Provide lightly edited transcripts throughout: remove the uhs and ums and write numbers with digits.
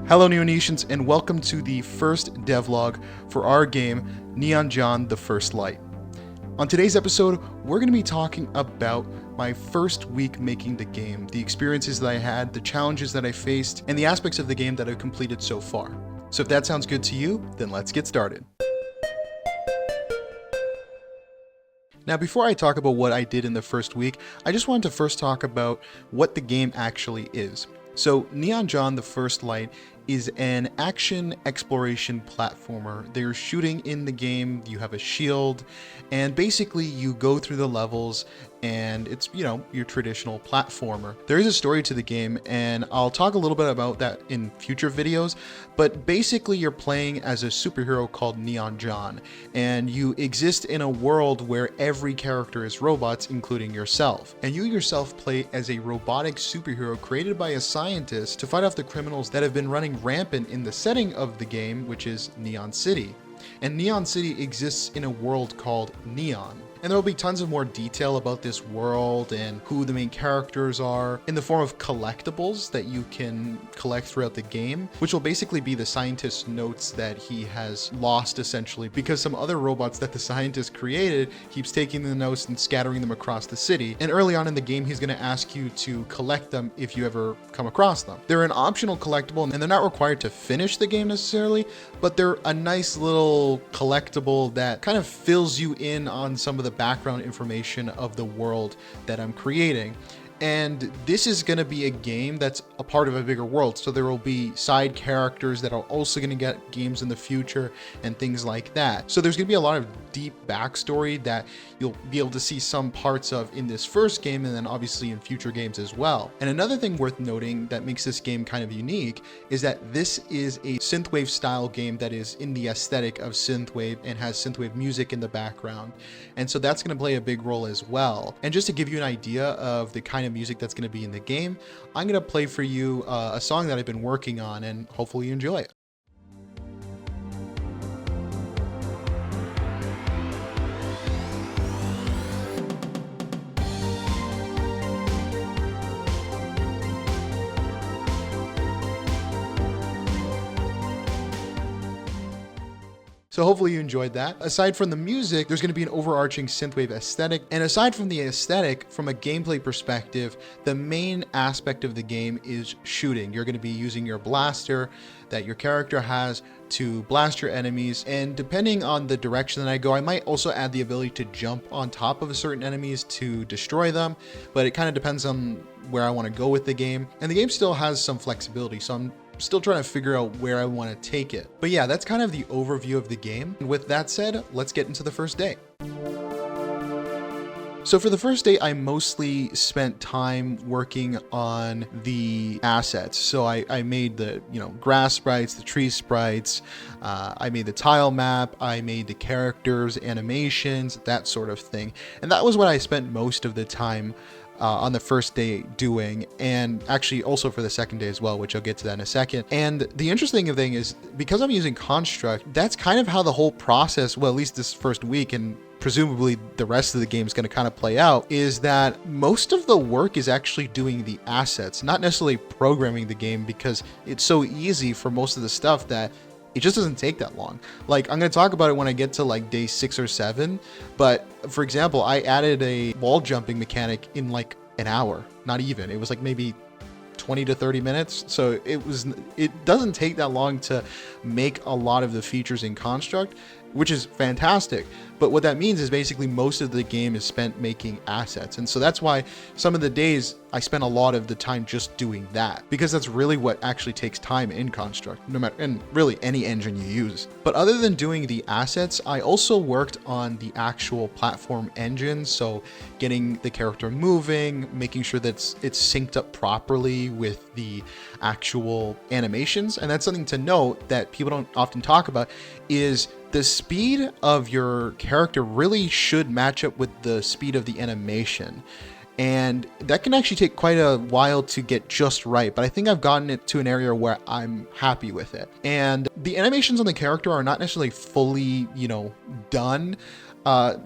Hello Neonatians, and welcome to the first devlog for our game, Neon John the First Light. On today's episode, we're going to be talking about my first week making the game, the experiences that I had, the challenges that I faced, and the aspects of the game that I've completed so far. So if that sounds good to you, then let's get started. Now, before I talk about what I did in the first week, I just wanted to first talk about what the game actually is. So, Neon John the First Light is an action exploration platformer. There's shooting in the game, you have a shield, and basically you go through the levels and it's, your traditional platformer. There is a story to the game, and I'll talk a little bit about that in future videos, but basically you're playing as a superhero called Neon John, and you exist in a world where every character is robots, including yourself. And you yourself play as a robotic superhero created by a scientist to fight off the criminals that have been running rampant in the setting of the game, which is Neon City. And Neon City exists in a world called Neon. And there will be tons of more detail about this world and who the main characters are in the form of collectibles that you can collect throughout the game, which will basically be the scientist's notes that he has lost essentially because some other robots that the scientist created keeps taking the notes and scattering them across the city. And early on in the game, he's going to ask you to collect them if you ever come across them. They're an optional collectible and they're not required to finish the game necessarily, but they're a nice little collectible that kind of fills you in on some of the background information of the world that I'm creating. And this is going to be a game that's a part of a bigger world. So there will be side characters that are also going to get games in the future and things like that. So there's going to be a lot of deep backstory that you'll be able to see some parts of in this first game and then obviously in future games as well. And another thing worth noting that makes this game kind of unique is that this is a synthwave style game that is in the aesthetic of synthwave and has synthwave music in the background. And so that's going to play a big role as well. And just to give you an idea of the kind of music that's going to be in the game, I'm going to play for you a song that I've been working on, and hopefully you enjoy it. So hopefully you enjoyed that. Aside from the music, there's going to be an overarching synthwave aesthetic. And aside from the aesthetic, from a gameplay perspective, the main aspect of the game is shooting. You're going to be using your blaster that your character has to blast your enemies. And depending on the direction that I go, I might also add the ability to jump on top of certain enemies to destroy them. But it kind of depends on where I want to go with the game. And the game still has some flexibility. So I'm still trying to figure out where I want to take it. But yeah, that's kind of the overview of the game. And with that said, let's get into the first day. So for the first day, I mostly spent time working on the assets. So I made the grass sprites, the tree sprites, I made the tile map, I made the characters, animations, that sort of thing. And that was what I spent most of the time on the first day doing, and actually also for the second day as well, which I'll get to that in a second. And the interesting thing is, because I'm using Construct, that's kind of how the whole process, well, at least this first week, and presumably the rest of the game is going to kind of play out, is that most of the work is actually doing the assets, not necessarily programming the game, because it's so easy for most of the stuff that it just doesn't take that long. Like, I'm going to talk about it when I get to like day 6 or 7. But for example, I added a wall jumping mechanic in like an hour, not even. It was like maybe 20 to 30 minutes. So it doesn't take that long to make a lot of the features in Construct, which is fantastic. But what that means is basically most of the game is spent making assets. And so that's why some of the days I spent a lot of the time just doing that, because that's really what actually takes time in Construct, no matter, and really any engine you use. But other than doing the assets, I also worked on the actual platform engine. So getting the character moving, making sure that it's synced up properly with the actual animations. And that's something to note that people don't often talk about, is the speed of your character really should match up with the speed of the animation. And that can actually take quite a while to get just right, but I think I've gotten it to an area where I'm happy with it. And the animations on the character are not necessarily fully, done.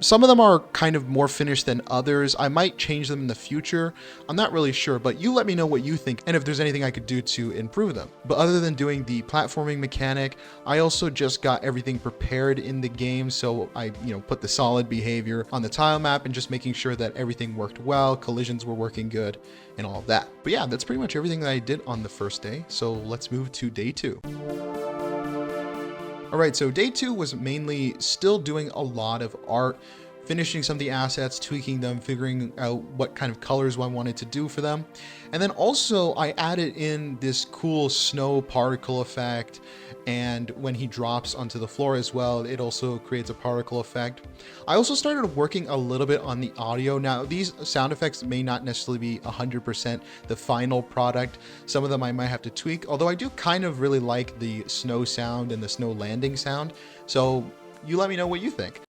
Some of them are kind of more finished than others. I might change them in the future. I'm not really sure, but you let me know what you think and if there's anything I could do to improve them. But other than doing the platforming mechanic, I also just got everything prepared in the game. So I, put the solid behavior on the tile map and just making sure that everything worked well, collisions were working good, and all of that. But yeah, that's pretty much everything that I did on the first day. So let's move to day 2. All right, so day 2 was mainly still doing a lot of art, finishing some of the assets, tweaking them, figuring out what kind of colors I wanted to do for them. And then also I added in this cool snow particle effect, and when he drops onto the floor as well, it also creates a particle effect. I also started working a little bit on the audio. Now, these sound effects may not necessarily be 100% the final product. Some of them I might have to tweak, although I do kind of really like the snow sound and the snow landing sound. So you let me know what you think.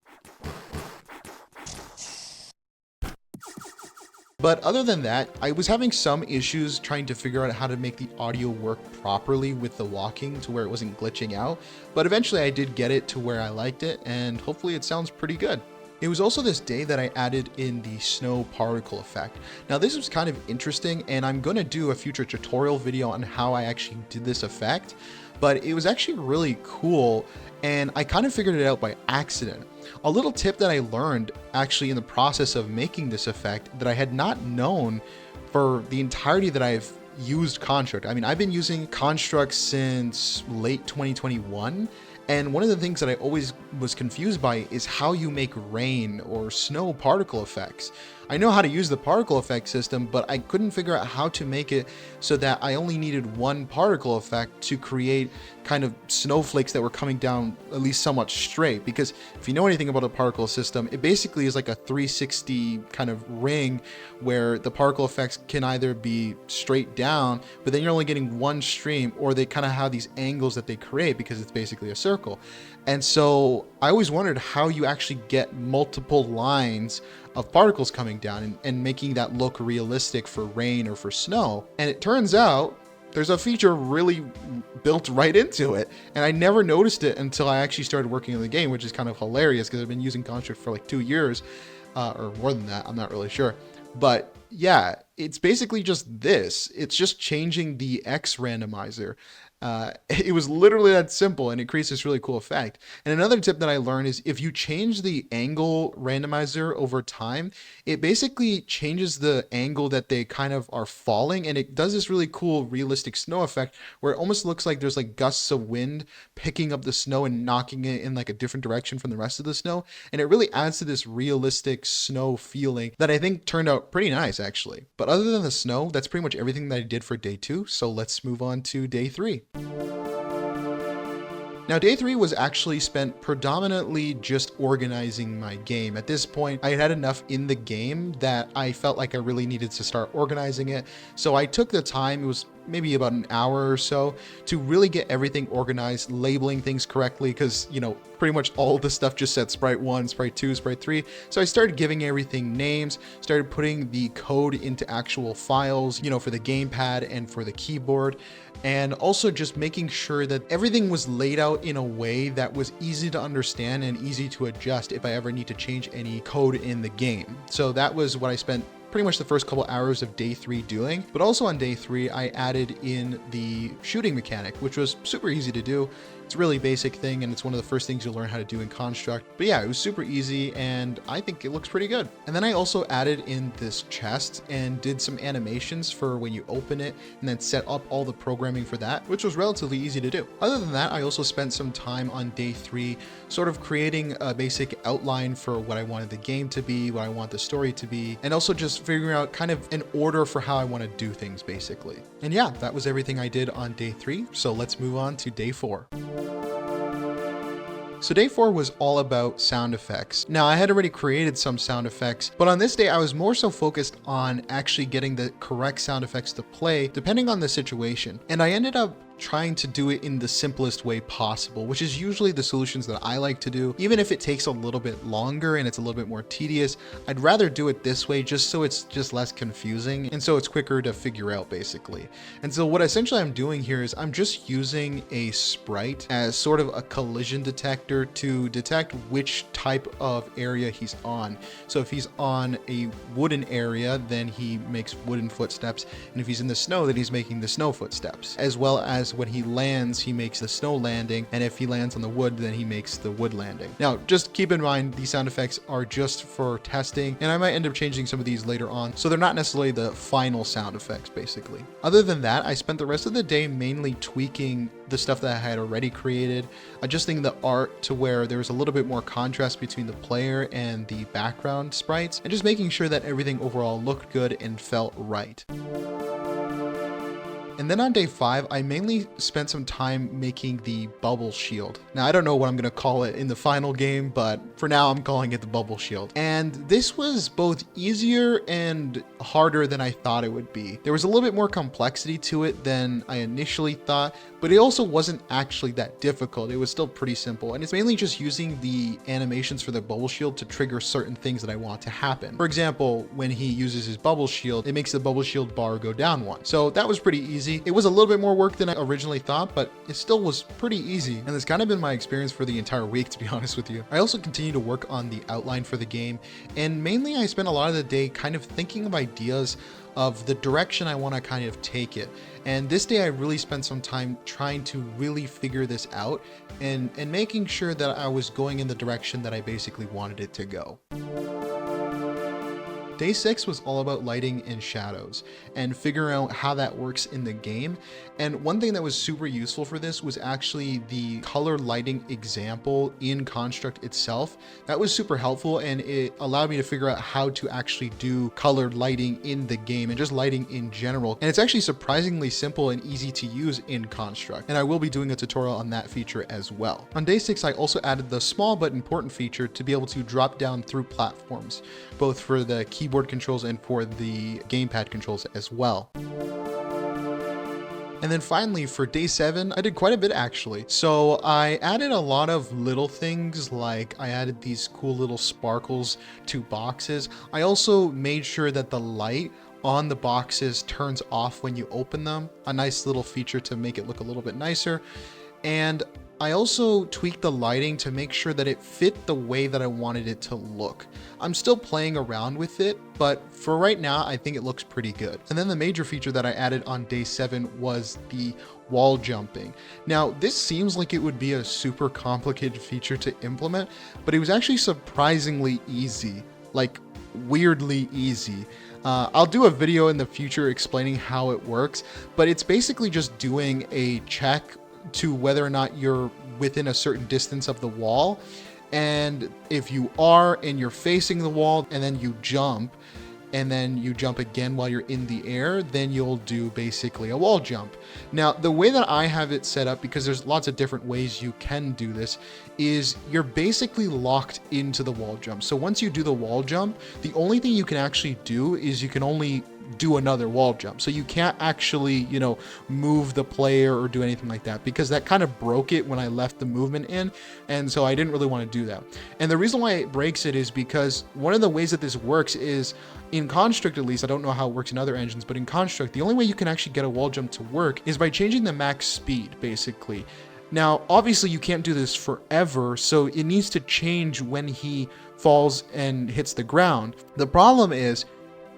But other than that, I was having some issues trying to figure out how to make the audio work properly with the walking to where it wasn't glitching out. But eventually I did get it to where I liked it, and hopefully it sounds pretty good. It was also this day that I added in the snow particle effect. Now this was kind of interesting, and I'm going to do a future tutorial video on how I actually did this effect, but it was actually really cool, and I kind of figured it out by accident. A little tip that I learned actually in the process of making this effect that I had not known for the entirety that I've used Construct. I mean, I've been using Construct since late 2021. And one of the things that I always was confused by is how you make rain or snow particle effects. I know how to use the particle effect system, but I couldn't figure out how to make it so that I only needed one particle effect to create kind of snowflakes that were coming down at least somewhat straight. Because if you know anything about a particle system, it basically is like a 360 kind of ring where the particle effects can either be straight down, but then you're only getting one stream, or they kind of have these angles that they create because it's basically a circle. And so I always wondered how you actually get multiple lines of particles coming down and making that look realistic for rain or for snow. And it turns out there's a feature really built right into it. And I never noticed it until I actually started working on the game, which is kind of hilarious because I've been using Construct for like 2 years or more than that. I'm not really sure. But yeah, it's basically just this. It's just changing the X randomizer. It was literally that simple, and it creates this really cool effect. And another tip that I learned is if you change the angle randomizer over time, it basically changes the angle that they kind of are falling, and it does this really cool realistic snow effect where it almost looks like there's like gusts of wind picking up the snow and knocking it in like a different direction from the rest of the snow. And it really adds to this realistic snow feeling that I think turned out pretty nice actually. But other than the snow, that's pretty much everything that I did for day 2. So let's move on to day 3. Now, day 3 was actually spent predominantly just organizing my game. At this point, I had enough in the game that I felt like I really needed to start organizing it. So I took the time, it was maybe about an hour or so, to really get everything organized, labeling things correctly, because, pretty much all the stuff just said Sprite 1, Sprite 2, Sprite 3. So I started giving everything names, started putting the code into actual files, for the gamepad and for the keyboard, and also just making sure that everything was laid out in a way that was easy to understand and easy to adjust if I ever need to change any code in the game. So that was what I spent pretty much the first couple hours of day 3 doing. But also on day 3, I added in the shooting mechanic, which was super easy to do. It's a really basic thing, and it's one of the first things you'll learn how to do in Construct. But yeah, it was super easy, and I think it looks pretty good. And then I also added in this chest and did some animations for when you open it, and then set up all the programming for that, which was relatively easy to do. Other than that, I also spent some time on day 3 sort of creating a basic outline for what I wanted the game to be, what I want the story to be, and also just figuring out kind of an order for how I want to do things basically. And yeah, that was everything I did on day 3. So let's move on to day 4. So day 4 was all about sound effects. Now I had already created some sound effects, but on this day I was more so focused on actually getting the correct sound effects to play depending on the situation. And I ended up trying to do it in the simplest way possible, which is usually the solutions that I like to do. Even if it takes a little bit longer and it's a little bit more tedious, I'd rather do it this way just so it's just less confusing and so it's quicker to figure out basically. And so what essentially I'm doing here is I'm just using a sprite as sort of a collision detector to detect which type of area he's on. So if he's on a wooden area, then he makes wooden footsteps, and if he's in the snow, then he's making the snow footsteps, as well as when he lands, he makes the snow landing, and if he lands on the wood, then he makes the wood landing. Now, just keep in mind, these sound effects are just for testing, and I might end up changing some of these later on, so they're not necessarily the final sound effects, basically. Other than that, I spent the rest of the day mainly tweaking the stuff that I had already created, adjusting the art to where there was a little bit more contrast between the player and the background sprites, and just making sure that everything overall looked good and felt right. And then on day 5, I mainly spent some time making the bubble shield. Now, I don't know what I'm gonna call it in the final game, but for now I'm calling it the bubble shield. And this was both easier and harder than I thought it would be. There was a little bit more complexity to it than I initially thought, but it also wasn't actually that difficult. It was still pretty simple. And it's mainly just using the animations for the bubble shield to trigger certain things that I want to happen. For example, when he uses his bubble shield, it makes the bubble shield bar go down 1. So that was pretty easy. It was a little bit more work than I originally thought, but it still was pretty easy. And that's kind of been my experience for the entire week, to be honest with you. I also continue to work on the outline for the game, and mainly I spent a lot of the day kind of thinking of ideas of the direction I want to kind of take it. And this day I really spent some time trying to really figure this out and making sure that I was going in the direction that I basically wanted it to go. Day 6 was all about lighting and shadows and figuring out how that works in the game. And one thing that was super useful for this was actually the color lighting example in Construct itself. That was super helpful, and it allowed me to figure out how to actually do colored lighting in the game and just lighting in general. And it's actually surprisingly simple and easy to use in Construct. And I will be doing a tutorial on that feature as well. On day 6, I also added the small but important feature to be able to drop down through platforms, both for the keyboard controls and for the gamepad controls as well. And then finally for day 7, I did quite a bit actually. So I added a lot of little things, like I added these cool little sparkles to boxes. I also made sure that the light on the boxes turns off when you open them, a nice little feature to make it look a little bit nicer. And I also tweaked the lighting to make sure that it fit the way that I wanted it to look. I'm still playing around with it, but for right now, I think it looks pretty good. And then the major feature that I added on day 7 was the wall jumping. Now, this seems like it would be a super complicated feature to implement, but it was actually surprisingly easy, like weirdly easy. I'll do a video in the future explaining how it works, but it's basically just doing a check to whether or not you're within a certain distance of the wall. And if you are and you're facing the wall and then you jump again while you're in the air, then you'll do basically a wall jump. Now, the way that I have it set up, because there's lots of different ways you can do this, is you're basically locked into the wall jump. So once you do the wall jump, the only thing you can actually do is you can only do another wall jump. So you can't actually, move the player or do anything like that, because that kind of broke it when I left the movement in. And so I didn't really want to do that. And the reason why it breaks it is because one of the ways that this works is in Construct, at least, I don't know how it works in other engines, but in Construct, the only way you can actually get a wall jump to work is by changing the max speed, basically. Now, obviously you can't do this forever, so it needs to change when he falls and hits the ground. The problem is,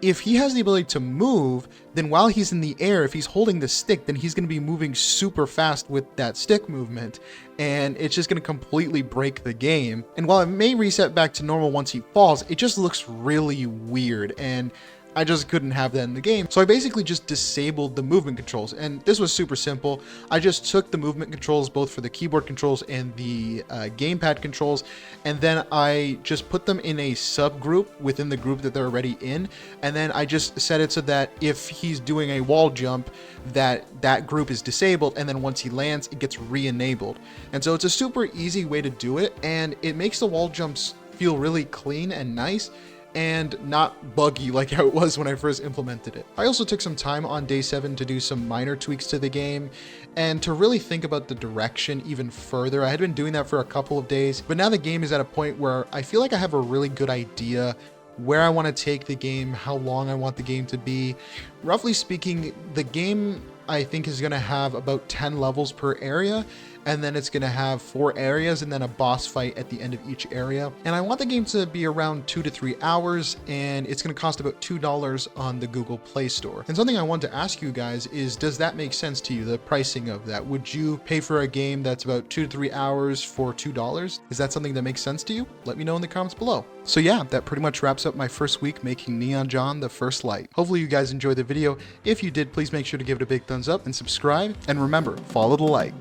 if he has the ability to move, then while he's in the air, if he's holding the stick, then he's going to be moving super fast with that stick movement, and it's just going to completely break the game. And while it may reset back to normal once he falls, it just looks really weird, and I just couldn't have that in the game. So I basically just disabled the movement controls, and this was super simple. I just took the movement controls, both for the keyboard controls and the gamepad controls, and then I just put them in a subgroup within the group that they're already in. And then I just set it so that if he's doing a wall jump, that group is disabled, and then once he lands, it gets re-enabled. And so it's a super easy way to do it, and it makes the wall jumps feel really clean and nice. and not buggy like how it was when I first implemented it. I also took some time on day 7 to do some minor tweaks to the game and to really think about the direction even further. I had been doing that for a couple of days, but now the game is at a point where I feel like I have a really good idea where I want to take the game, how long I want the game to be. Roughly speaking, the game I think is going to have about 10 levels per area, and then it's going to have 4 areas and then a boss fight at the end of each area. And I want the game to be around 2 to 3 hours, and it's going to cost about $2 on the Google Play Store. And something I want to ask you guys is, does that make sense to you, the pricing of that? Would you pay for a game that's about 2 to 3 hours for $2? Is that something that makes sense to you? Let me know in the comments below. So yeah, that pretty much wraps up my first week making Neon John the First Light. Hopefully you guys enjoyed the video. If you did, please make sure to give it a big thumbs up and subscribe. And remember, follow the light.